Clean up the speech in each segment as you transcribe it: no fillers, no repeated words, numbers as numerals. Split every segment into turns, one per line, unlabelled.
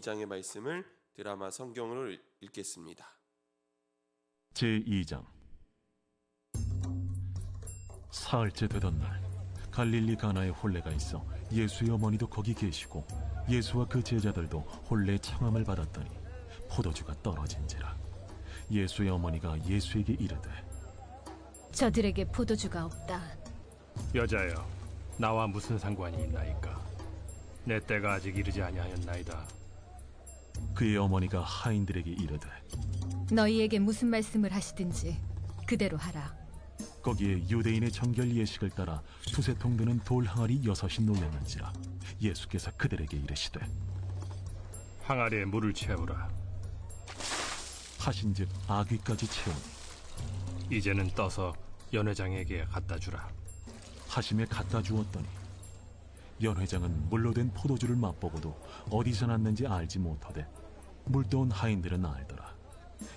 2장의 말씀을 드라마 성경으로 읽겠습니다.
제2장. 사흘째 되던 날, 갈릴리 가나에 혼례가 있어 예수의 어머니도 거기 계시고 예수와 그 제자들도 혼례 청함을 받았더니 포도주가 떨어진지라. 예수의 어머니가 예수에게 이르되,
저들에게 포도주가 없다.
여자여, 나와 무슨 상관이 있나이까? 내 때가 아직 이르지 아니하였나이다.
그의 어머니가 하인들에게 이르되,
너희에게 무슨 말씀을 하시든지 그대로 하라.
거기에 유대인의 정결 예식을 따라 두세 통 드는 돌 항아리 6이 놓였는지라. 예수께서 그들에게 이르시되,
항아리에 물을 채우라.
하신즉 아귀까지 채우니
이제는 떠서 연회장에게 갖다 주라.
하심에 갖다 주었더니 연회장은 물로 된 포도주를 맛보고도 어디서 났는지 알지 못하되 물떠온 하인들은 알더라.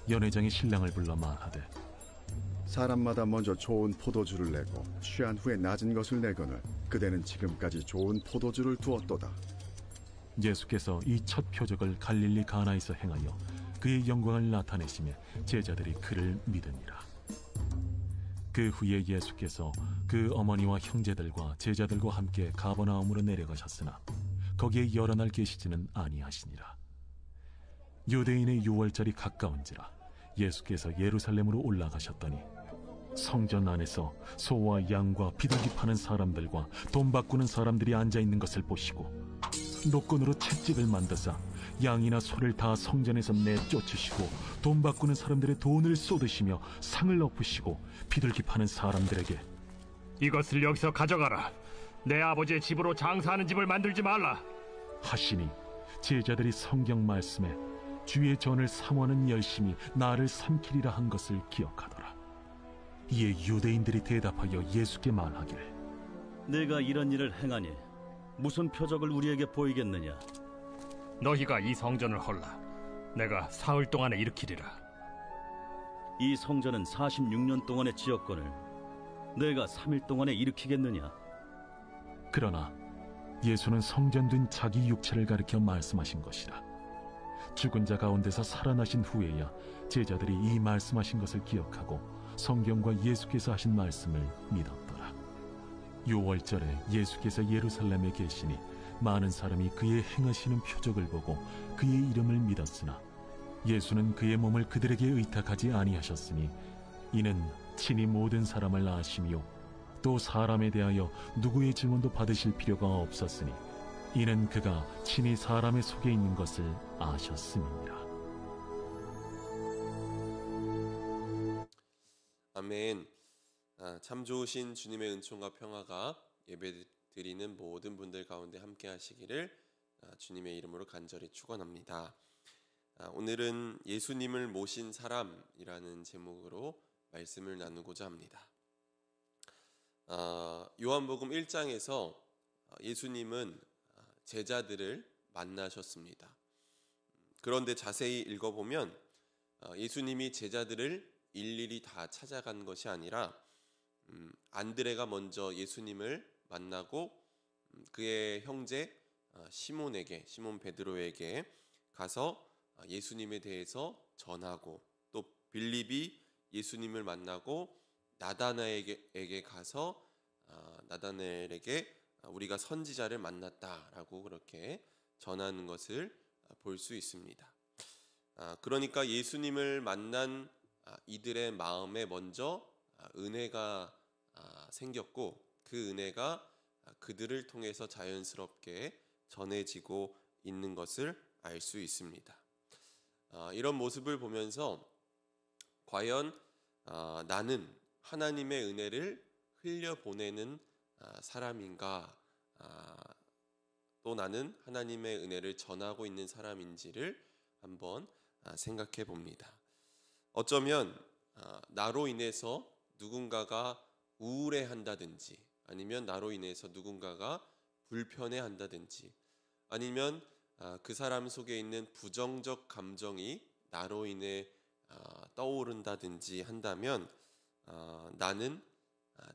연회장이 신랑을 불러 말하되,
사람마다 먼저 좋은 포도주를 내고 취한 후에 낮은 것을 내거늘 그대는 지금까지 좋은 포도주를 두었도다.
예수께서 이 첫 표적을 갈릴리 가나에서 행하여 그의 영광을 나타내시며 제자들이 그를 믿으니라. 그 후에 예수께서 그 어머니와 형제들과 제자들과 함께 가버나움으로 내려가셨으나 거기에 여러 날 계시지는 아니하시니라. 유대인의 유월절이 가까운지라 예수께서 예루살렘으로 올라가셨더니 성전 안에서 소와 양과 비둘기 파는 사람들과 돈 바꾸는 사람들이 앉아있는 것을 보시고 노건으로 채찍을 만드사 양이나 소를 다 성전에서 내쫓으시고 돈 바꾸는 사람들의 돈을 쏟으시며 상을 엎으시고 비둘기 파는 사람들에게,
이것을 여기서 가져가라. 내 아버지의 집으로 장사하는 집을 만들지 말라
하시니 제자들이 성경 말씀에 주의 전을 사모하는 열심히 나를 삼키리라 한 것을 기억하더라. 이에 유대인들이 대답하여 예수께 말하기를,
내가 이런 일을 행하니 무슨 표적을 우리에게 보이겠느냐?
너희가 이 성전을 헐라. 내가 사흘 동안에 일으키리라.
이 성전은 46년 동안의 지었거늘 내가 3일 동안에 일으키겠느냐?
그러나 예수는 성전된 자기 육체를 가리켜 말씀하신 것이라. 죽은 자 가운데서 살아나신 후에야 제자들이 이 말씀하신 것을 기억하고 성경과 예수께서 하신 말씀을 믿었더라. 유월절에 예수께서 예루살렘에 계시니 많은 사람이 그의 행하시는 표적을 보고 그의 이름을 믿었으나 예수는 그의 몸을 그들에게 의탁하지 아니하셨으니 이는 친히 모든 사람을 아시며 또 사람에 대하여 누구의 증언도 받으실 필요가 없었으니 이는 그가 친히 사람의 속에 있는 것을 아셨음이니라.
아멘. 참 좋으신 주님의 은총과 평화가 예배드리는 모든 분들 가운데 함께 하시기를 주님의 이름으로 간절히 축원합니다. 오늘은 예수님을 모신 사람이라는 제목으로 말씀을 나누고자 합니다. 요한복음 1장에서 예수님은 제자들을 만나셨습니다. 그런데 자세히 읽어보면 예수님이 제자들을 일일이 다 찾아간 것이 아니라 안드레가 먼저 예수님을 만나고 그의 형제 시몬 베드로에게 가서 예수님에 대해서 전하고, 또 빌립이 예수님을 만나고 나다나엘에게 가서 나다나엘에게 우리가 선지자를 만났다라고 그렇게 전하는 것을 볼 수 있습니다. 그러니까 예수님을 만난 이들의 마음에 먼저 은혜가 생겼고 그 은혜가 그들을 통해서 자연스럽게 전해지고 있는 것을 알 수 있습니다. 이런 모습을 보면서 과연 나는 하나님의 은혜를 흘려보내는 사람인가, 또 나는 하나님의 은혜를 전하고 있는 사람인지를 한번 생각해 봅니다. 어쩌면 나로 인해서 누군가가 우울해한다든지, 아니면 나로 인해서 누군가가 불편해한다든지, 아니면 그 사람 속에 있는 부정적 감정이 나로 인해 떠오른다든지 한다면 나는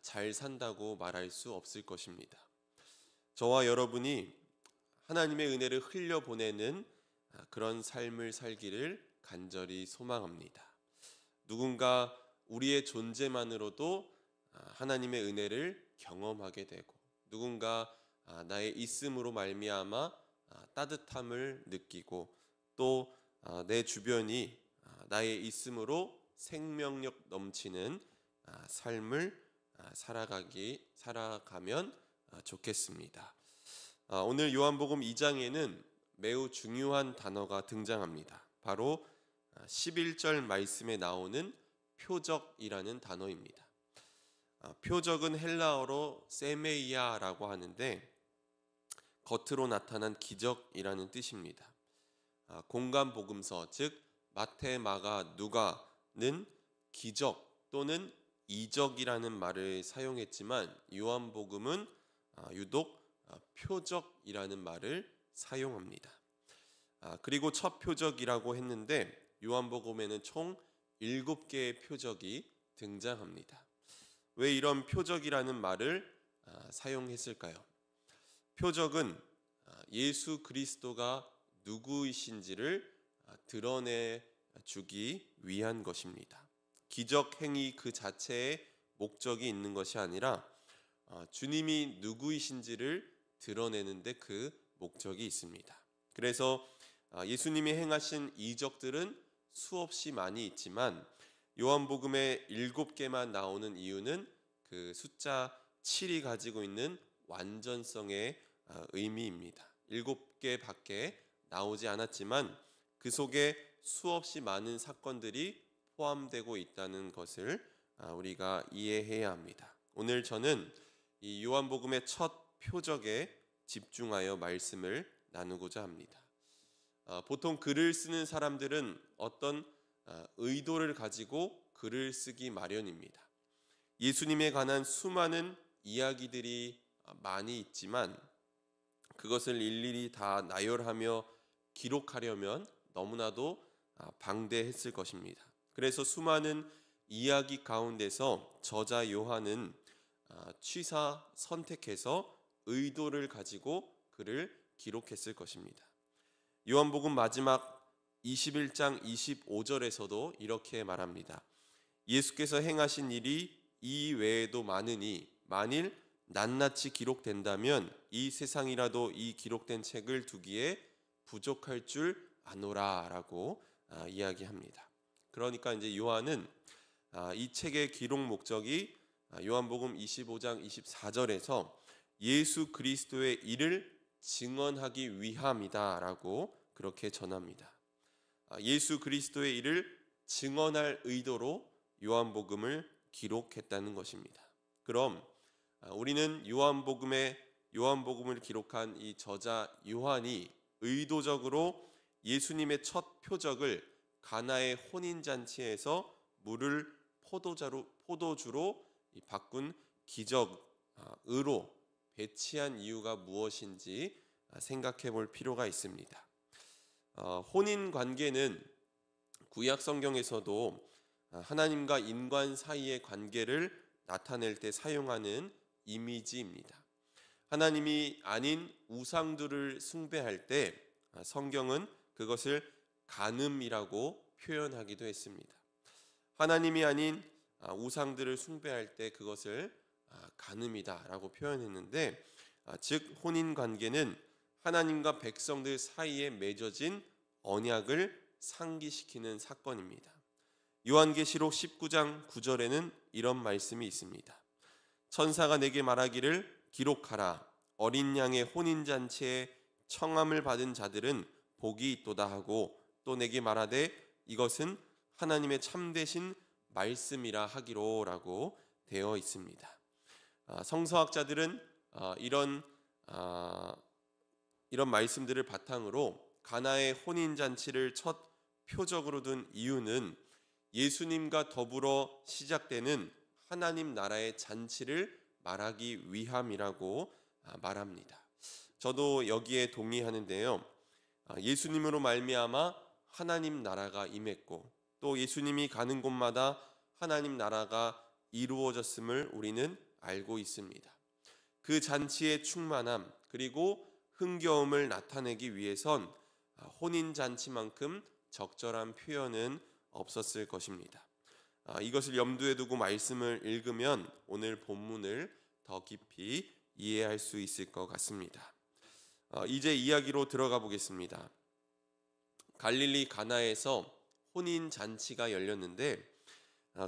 잘 산다고 말할 수 없을 것입니다. 저와 여러분이 하나님의 은혜를 흘려보내는 그런 삶을 살기를 간절히 소망합니다. 누군가 우리의 존재만으로도 하나님의 은혜를 경험하게 되고, 누군가 나의 있음으로 말미암아 따뜻함을 느끼고, 또 내 주변이 나의 있음으로 생명력 넘치는 삶을 살아가면 좋겠습니다. 오늘 요한복음 2장에는 매우 중요한 단어가 등장합니다. 바로 11절 말씀에 나오는 표적이라는 단어입니다. 표적은 헬라어로 세메이아라고 하는데 겉으로 나타난 기적이라는 뜻입니다. 공간복음서, 즉 마태, 마가, 누가는 기적 또는 이적이라는 말을 사용했지만 요한복음은 유독 표적이라는 말을 사용합니다. 그리고 첫 표적이라고 했는데 요한복음에는 총 7개의 표적이 등장합니다. 왜 이런 표적이라는 말을 사용했을까요? 표적은 예수 그리스도가 누구이신지를 드러내 주기 위한 것입니다. 기적 행위 그 자체에 목적이 있는 것이 아니라 주님이 누구이신지를 드러내는데 그 목적이 있습니다. 그래서 예수님이 행하신 이적들은 수없이 많이 있지만 요한복음에 7개만 나오는 이유는 그 숫자 7이 가지고 있는 완전성의 의미입니다. 7개밖에 나오지 않았지만 그 속에 수없이 많은 사건들이 포함되고 있다는 것을 우리가 이해해야 합니다. 오늘 저는 이 요한복음의 첫 표적에 집중하여 말씀을 나누고자 합니다. 보통 글을 쓰는 사람들은 어떤 의도를 가지고 글을 쓰기 마련입니다. 예수님에 관한 수많은 이야기들이 많이 있지만 그것을 일일이 다 나열하며 기록하려면 너무나도 방대했을 것입니다. 그래서 수많은 이야기 가운데서 저자 요한은 취사 선택해서 의도를 가지고 글을 기록했을 것입니다. 요한복음 마지막 21장 25절에서도 이렇게 말합니다. 예수께서 행하신 일이 이 외에도 많으니 만일 낱낱이 기록된다면 이 세상이라도 이 기록된 책을 두기에 부족할 줄 아노라 라고 이야기합니다. 그러니까 이제 요한은 이 책의 기록 목적이 요한복음 25장 24절에서 예수 그리스도의 일을 증언하기 위함이다 라고 그렇게 전합니다. 예수 그리스도의 일을 증언할 의도로 요한복음을 기록했다는 것입니다. 그럼 우리는 요한복음을 기록한 이 저자 요한이 의도적으로 예수님의 첫 표적을 가나의 혼인잔치에서 물을 포도주로 바꾼 기적으로 배치한 이유가 무엇인지 생각해 볼 필요가 있습니다. 혼인 관계는 구약 성경에서도 하나님과 인간 사이의 관계를 나타낼 때 사용하는 이미지입니다. 하나님이 아닌 우상들을 숭배할 때 성경은 그것을 간음이라고 표현하기도 했습니다. 하나님이 아닌 우상들을 숭배할 때 그것을 간음이다라고 표현했는데, 즉 혼인 관계는 하나님과 백성들 사이에 맺어진 언약을 상기시키는 사건입니다. 요한계시록 19장 9절에는 이런 말씀이 있습니다. 천사가 내게 말하기를 기록하라. 어린 양의 혼인잔치에 청함을 받은 자들은 복이 있도다 하고, 또 내게 말하되 이것은 하나님의 참되신 말씀이라 하기로라고 되어 있습니다. 성서학자들은 이런 말씀들을 바탕으로 가나의 혼인잔치를 첫 표적으로 둔 이유는 예수님과 더불어 시작되는 하나님 나라의 잔치를 말하기 위함이라고 말합니다. 저도 여기에 동의하는데요. 예수님으로 말미암아 하나님 나라가 임했고, 또 예수님이 가는 곳마다 하나님 나라가 이루어졌음을 우리는 알고 있습니다. 그 잔치의 충만함 그리고 흥겨움을 나타내기 위해선 혼인 잔치만큼 적절한 표현은 없었을 것입니다. 이것을 염두에 두고 말씀을 읽으면 오늘 본문을 더 깊이 이해할 수 있을 것 같습니다. 이제 이야기로 들어가 보겠습니다. 갈릴리 가나에서 혼인 잔치가 열렸는데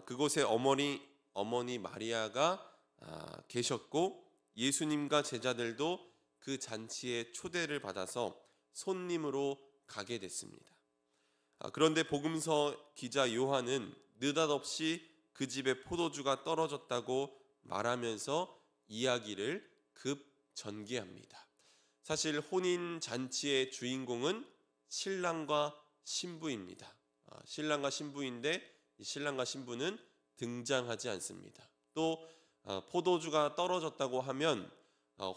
그곳에 어머니 마리아가 계셨고 예수님과 제자들도 그 잔치에 초대를 받아서 손님으로 가게 됐습니다. 그런데 복음서 기자 요한은 느닷없이 그 집에 포도주가 떨어졌다고 말하면서 이야기를 급 전개합니다. 사실 혼인 잔치의 주인공은 신랑과 신부입니다. 신랑과 신부인데 이 신랑과 신부는 등장하지 않습니다. 또 포도주가 떨어졌다고 하면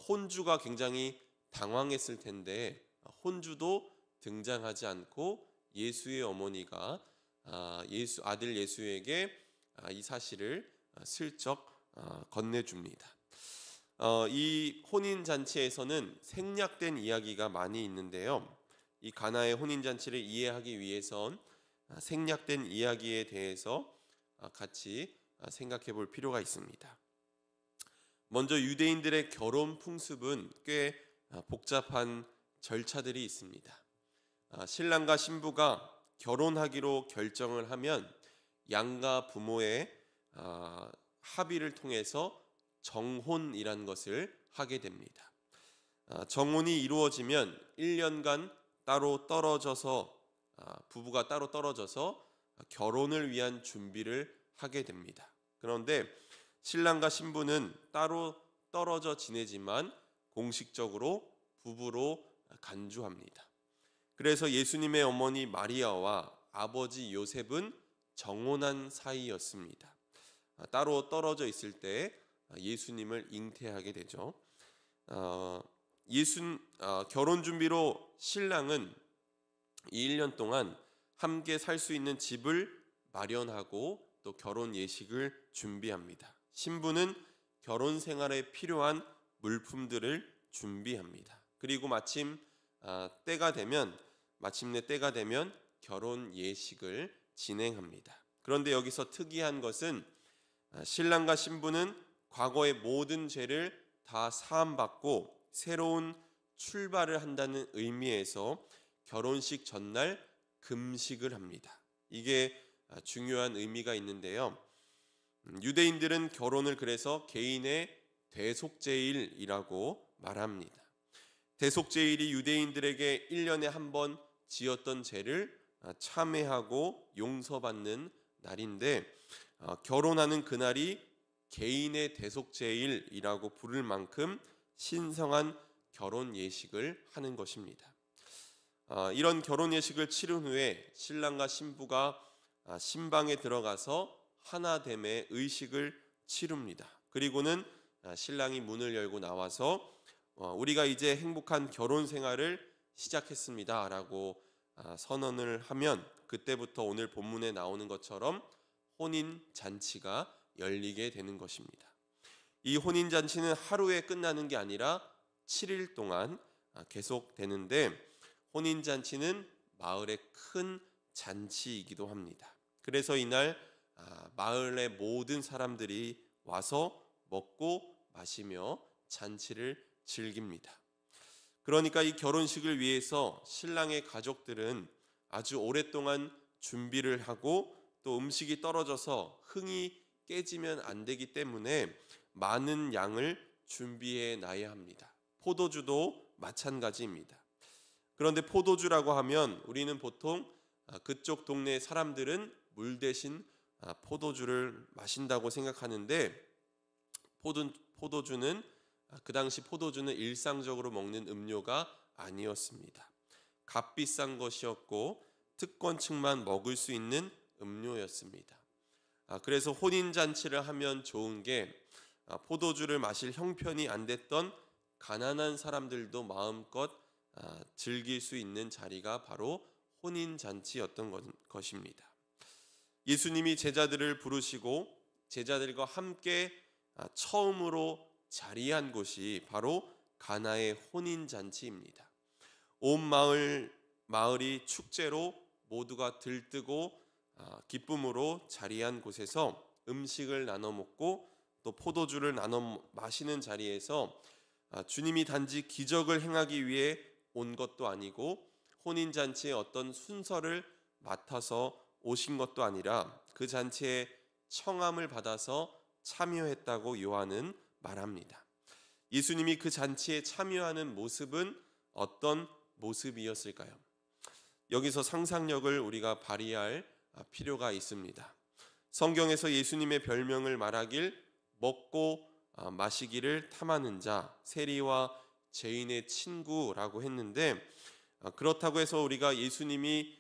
혼주가 굉장히 당황했을 텐데 혼주도 등장하지 않고 예수의 어머니가 아들 예수에게 이 사실을 슬쩍 건네줍니다. 이 혼인 잔치에서는 생략된 이야기가 많이 있는데요. 이 가나의 혼인 잔치를 이해하기 위해선 생략된 이야기에 대해서 같이 생각해 볼 필요가 있습니다. 먼저 유대인들의 결혼 풍습은 꽤 복잡한 절차들이 있습니다. 신랑과 신부가 결혼하기로 결정을 하면 양가 부모의 합의를 통해서 정혼이라는 것을 하게 됩니다. 정혼이 이루어지면 1년간 따로 떨어져서 부부가 따로 떨어져서 결혼을 위한 준비를 하게 됩니다. 그런데 신랑과 신부는 따로 떨어져 지내지만 공식적으로 부부로 간주합니다. 그래서 예수님의 어머니 마리아와 아버지 요셉은 정혼한 사이였습니다. 따로 떨어져 있을 때 예수님을 잉태하게 되죠. 결혼 준비로 신랑은 이 1년 동안 함께 살 수 있는 집을 마련하고 또 결혼 예식을 준비합니다. 신부는 결혼 생활에 필요한 물품들을 준비합니다. 그리고 마침내 때가 되면 결혼 예식을 진행합니다. 그런데 여기서 특이한 것은 신랑과 신부는 과거의 모든 죄를 다 사함받고 새로운 출발을 한다는 의미에서 결혼식 전날 금식을 합니다. 이게 중요한 의미가 있는데요. 유대인들은 결혼을 그래서 개인의 대속제일이라고 말합니다. 대속제일이 유대인들에게 1년에 한 번 지었던 죄를 참회하고 용서받는 날인데 결혼하는 그날이 개인의 대속제일이라고 부를 만큼 신성한 결혼 예식을 하는 것입니다. 이런 결혼 예식을 치른 후에 신랑과 신부가 신방에 들어가서 하나됨의 의식을 치릅니다. 그리고는 신랑이 문을 열고 나와서 우리가 이제 행복한 결혼 생활을 시작했습니다 라고 선언을 하면 그때부터 오늘 본문에 나오는 것처럼 혼인 잔치가 열리게 되는 것입니다. 이 혼인 잔치는 하루에 끝나는 게 아니라 7일 동안 계속되는데 혼인 잔치는 마을의 큰 잔치이기도 합니다. 그래서 이날 마을의 모든 사람들이 와서 먹고 마시며 잔치를 즐깁니다. 그러니까 이 결혼식을 위해서 신랑의 가족들은 아주 오랫동안 준비를 하고 또 음식이 떨어져서 흥이 깨지면 안 되기 때문에 많은 양을 준비해 놔야 합니다. 포도주도 마찬가지입니다. 그런데 포도주라고 하면 우리는 보통 그쪽 동네 사람들은 물 대신 포도주를 마신다고 생각하는데 포도주는 그 당시 포도주는 일상적으로 먹는 음료가 아니었습니다. 값비싼 것이었고 특권층만 먹을 수 있는 음료였습니다. 그래서 혼인잔치를 하면 좋은 게 포도주를 마실 형편이 안 됐던 가난한 사람들도 마음껏 즐길 수 있는 자리가 바로 혼인잔치였던 것입니다. 예수님이 제자들을 부르시고 제자들과 함께 처음으로 자리한 곳이 바로 가나의 혼인잔치입니다. 온 마을 마을이 축제로 모두가 들뜨고 기쁨으로 자리한 곳에서 음식을 나눠 먹고 또 포도주를 나눠 마시는 자리에서 주님이 단지 기적을 행하기 위해 온 것도 아니고 혼인잔치의 어떤 순서를 맡아서 오신 것도 아니라 그 잔치에 청함을 받아서 참여했다고 요한은 말합니다. 예수님이 그 잔치에 참여하는 모습은 어떤 모습이었을까요? 여기서 상상력을 우리가 발휘할 필요가 있습니다. 성경에서 예수님의 별명을 말하길 먹고 마시기를 탐하는 자, 세리와 죄인의 친구라고 했는데, 그렇다고 해서 우리가 예수님이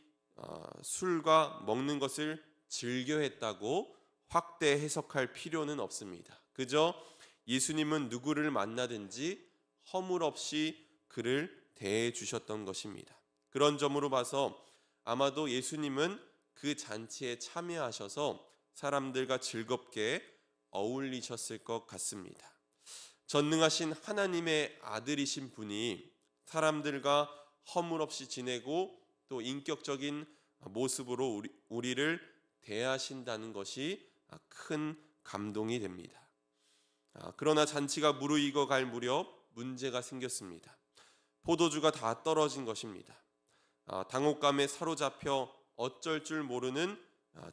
술과 먹는 것을 즐겨했다고 확대 해석할 필요는 없습니다. 그저 예수님은 누구를 만나든지 허물 없이 그를 대해 주셨던 것입니다. 그런 점으로 봐서 아마도 예수님은 그 잔치에 참여하셔서 사람들과 즐겁게 어울리셨을 것 같습니다. 전능하신 하나님의 아들이신 분이 사람들과 허물 없이 지내고 또 인격적인 모습으로 우리를 대하신다는 것이 큰 감동이 됩니다. 그러나 잔치가 무르익어 갈 무렵 문제가 생겼습니다. 포도주가 다 떨어진 것입니다. 당혹감에 사로잡혀 어쩔 줄 모르는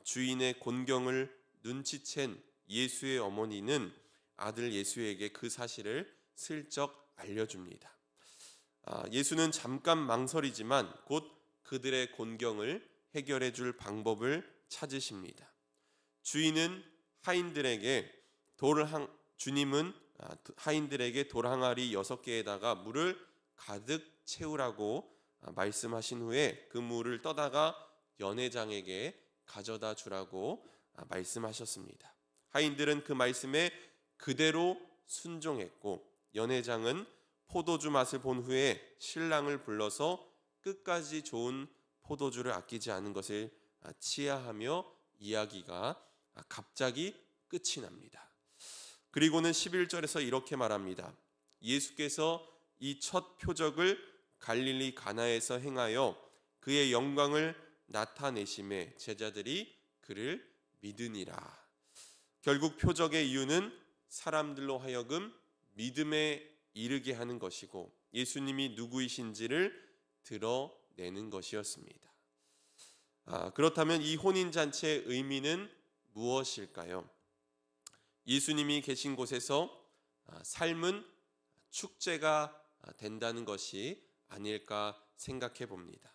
주인의 곤경을 눈치챈 예수의 어머니는 아들 예수에게 그 사실을 슬쩍 알려줍니다. 예수는 잠깐 망설이지만 곧 그들의 곤경을 해결해 줄 방법을 찾으십니다. 주님은 하인들에게 돌 항아리 6개에다가 물을 가득 채우라고 말씀하신 후에 그 물을 떠다가 연회장에게 가져다 주라고 말씀하셨습니다. 하인들은 그 말씀에 그대로 순종했고 연회장은 포도주 맛을 본 후에 신랑을 불러서 끝까지 좋은 포도주를 아끼지 않은 것을 치하하며 이야기가 갑자기 끝이 납니다. 그리고는 11절에서 이렇게 말합니다. 예수께서 이 첫 표적을 갈릴리 가나에서 행하여 그의 영광을 나타내심에 제자들이 그를 믿으니라. 결국 표적의 이유는 사람들로 하여금 믿음에 이르게 하는 것이고 예수님이 누구이신지를 드러내는 것이었습니다. 그렇다면 이 혼인잔치의 의미는 무엇일까요? 예수님이 계신 곳에서 삶은 축제가 된다는 것이 아닐까 생각해 봅니다.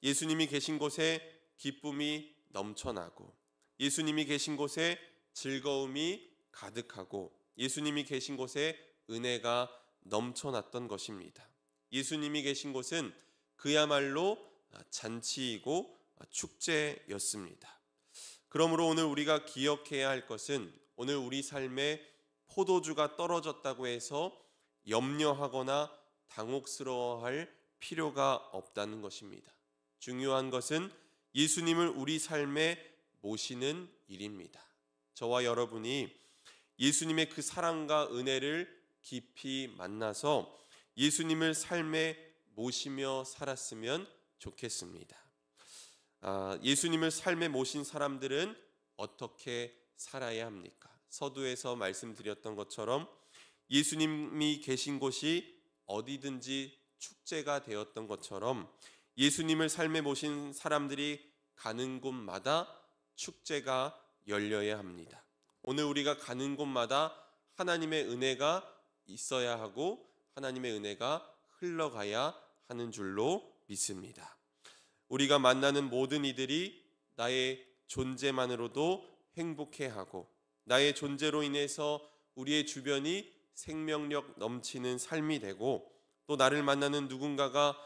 예수님이 계신 곳에 기쁨이 넘쳐나고 예수님이 계신 곳에 즐거움이 가득하고 예수님이 계신 곳에 은혜가 넘쳐났던 것입니다. 예수님이 계신 곳은 그야말로 잔치이고 축제였습니다. 그러므로 오늘 우리가 기억해야 할 것은 오늘 우리 삶에 포도주가 떨어졌다고 해서 염려하거나 당혹스러워할 필요가 없다는 것입니다. 중요한 것은 예수님을 우리 삶에 모시는 일입니다. 저와 여러분이 예수님의 그 사랑과 은혜를 깊이 만나서 예수님을 삶에 모시며 살았으면 좋겠습니다. 예수님을 삶에 모신 사람들은 어떻게 살아야 합니까? 서두에서 말씀드렸던 것처럼 예수님이 계신 곳이 어디든지 축제가 되었던 것처럼 예수님을 삶에 모신 사람들이 가는 곳마다 축제가 열려야 합니다. 오늘 우리가 가는 곳마다 하나님의 은혜가 있어야 하고 하나님의 은혜가 흘러가야 하는 줄로 믿습니다. 우리가 만나는 모든 이들이 나의 존재만으로도 행복해하고 나의 존재로 인해서 우리의 주변이 생명력 넘치는 삶이 되고 또 나를 만나는 누군가가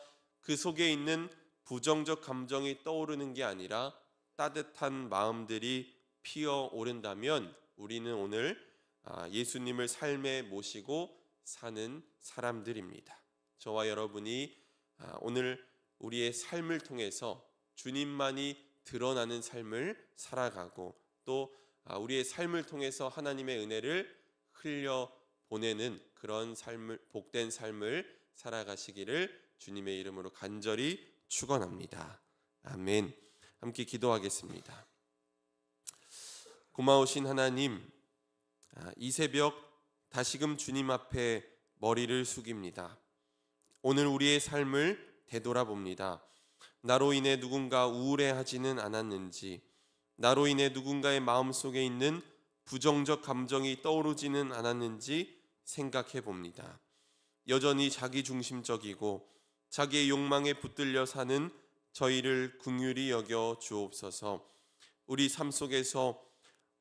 그 속에 있는 부정적 감정이 떠오르는 게 아니라 따뜻한 마음들이 피어오른다면 우리는 오늘 예수님을 삶에 모시고 사는 사람들입니다. 저와 여러분이 오늘 우리의 삶을 통해서 주님만이 드러나는 삶을 살아가고 또 우리의 삶을 통해서 하나님의 은혜를 흘려 보내는 그런 삶을 복된 삶을 살아가시기를 주님의 이름으로 간절히 축원합니다. 아멘. 함께 기도하겠습니다. 고마우신 하나님, 이 새벽 다시금 주님 앞에 머리를 숙입니다. 오늘 우리의 삶을 되돌아봅니다. 나로 인해 누군가 우울해하지는 않았는지, 나로 인해 누군가의 마음속에 있는 부정적 감정이 떠오르지는 않았는지 생각해 봅니다. 여전히 자기중심적이고 자기의 욕망에 붙들려 사는 저희를 긍휼히 여겨 주옵소서. 우리 삶 속에서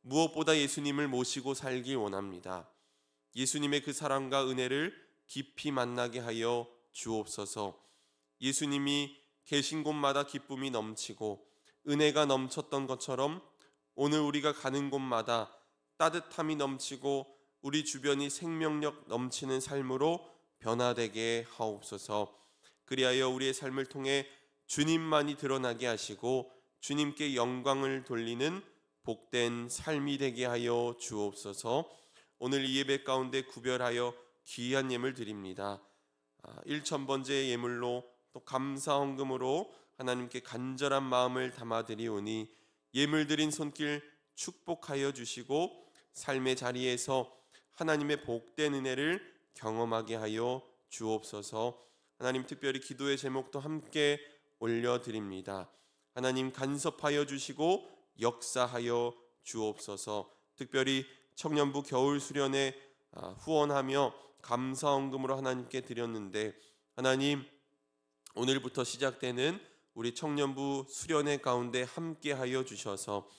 무엇보다 예수님을 모시고 살길 원합니다. 예수님의 그 사랑과 은혜를 깊이 만나게 하여 주옵소서. 예수님이 계신 곳마다 기쁨이 넘치고 은혜가 넘쳤던 것처럼 오늘 우리가 가는 곳마다 따뜻함이 넘치고 우리 주변이 생명력 넘치는 삶으로 변화되게 하옵소서. 그리하여 우리의 삶을 통해 주님만이 드러나게 하시고 주님께 영광을 돌리는 복된 삶이 되게 하여 주옵소서. 오늘 이 예배 가운데 구별하여 귀한 예물 드립니다. 1,000번째 예물로 또 감사 헌금으로 하나님께 간절한 마음을 담아드리오니 예물 드린 손길 축복하여 주시고 삶의 자리에서 하나님의 복된 은혜를 경험하게 하여 주옵소서. 하나님, 특별히 기도의 제목도 함께 올려드립니다. 하나님, 간섭하여 주시고 역사하여 주옵소서. 특별히 청년부 겨울 수련회 후원하며 감사헌금으로 하나님께 드렸는데, 하나님, 오늘부터 시작되는 우리 청년부 수련회 가운데 함께하여 주셔서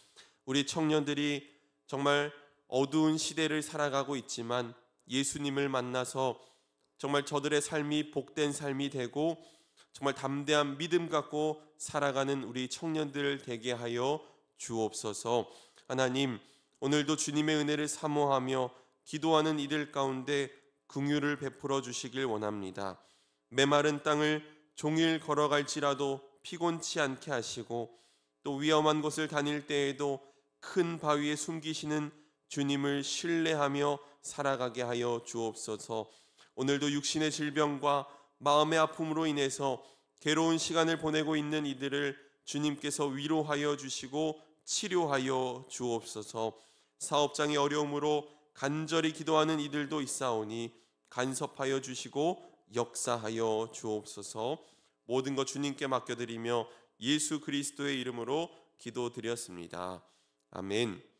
우리 청년들이 정말 어두운 시대를 살아가고 있지만 예수님을 만나서 정말 저들의 삶이 복된 삶이 되고 정말 담대한 믿음 갖고 살아가는 우리 청년들 되게 하여 주옵소서. 하나님, 오늘도 주님의 은혜를 사모하며 기도하는 이들 가운데 긍휼을 베풀어 주시길 원합니다. 메마른 땅을 종일 걸어갈지라도 피곤치 않게 하시고 또 위험한 곳을 다닐 때에도 큰 바위에 숨기시는 주님을 신뢰하며 살아가게 하여 주옵소서. 오늘도 육신의 질병과 마음의 아픔으로 인해서 괴로운 시간을 보내고 있는 이들을 주님께서 위로하여 주시고 치료하여 주옵소서. 사업장의 어려움으로 간절히 기도하는 이들도 있사오니 간섭하여 주시고 역사하여 주옵소서. 모든 것 주님께 맡겨드리며 예수 그리스도의 이름으로 기도드렸습니다. 아멘.